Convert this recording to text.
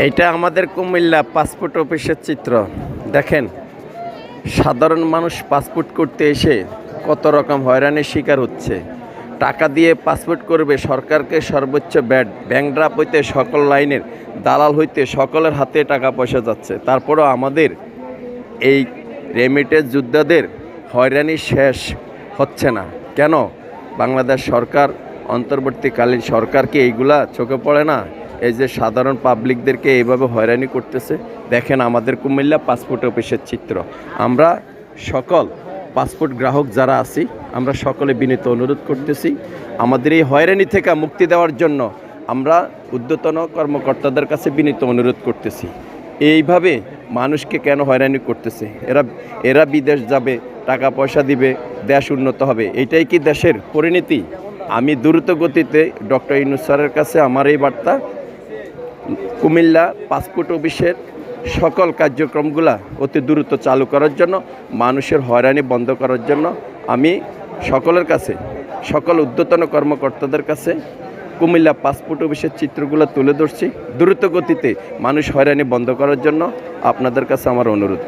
এইটা আমাদের কুমিল্লা পাসপোর্ট অফিসের চিত্র। দেখেন, সাধারণ মানুষ পাসপোর্ট করতে এসে কত রকম হয়রানির শিকার হচ্ছে। টাকা দিয়ে পাসপোর্ট করবে, সরকারকে সর্বোচ্চ ব্যাংক ড্রাফট হইতে সকল লাইনের দালাল হইতে সকলের হাতে টাকা পয়সা যাচ্ছে। তারপরও আমাদের এই রেমিটেন্স যোদ্ধাদের হয়রানি শেষ হচ্ছে না কেন? বাংলাদেশ সরকার, অন্তর্বর্তীকালীন সরকার কি এইগুলা চোখে পড়ে না? এই যে সাধারণ পাবলিকদেরকে এইভাবে হয়রানি করতেছে। দেখেন আমাদের কুমিল্লা পাসপোর্ট অফিসের চিত্র। আমরা সকল পাসপোর্ট গ্রাহক যারা আছি, আমরা সকলে বিনীত অনুরোধ করতেছি, আমাদের এই হয়রানি থেকে মুক্তি দেওয়ার জন্য আমরা ঊর্ধ্বতন কর্মকর্তাদের কাছে বিনীত অনুরোধ করতেছি। এইভাবে মানুষকে কেন হয়রানি করতেছে? এরা বিদেশ যাবে, টাকা পয়সা দিবে, দেশ উন্নত হবে, এটাই কি দেশের পরিণতি? আমি দ্রুত গতিতে ডক্টর ইউনূস স্যারের কাছে আমার এই বার্তা, কুমিল্লা পাসপোর্ট অফিসের সকল কার্যক্রমগুলা অতি দ্রুত চালু করার জন্য, মানুষের হয়রানি বন্ধ করার জন্য আমি সকলের কাছে, সকল ঊর্ধ্বতন কর্মকর্তাদের কাছে কুমিল্লা পাসপোর্ট অফিসের চিত্রগুলো তুলে ধরছি। দ্রুত গতিতে মানুষ হয়রানি বন্ধ করার জন্য আপনাদের কাছে আমার অনুরোধ।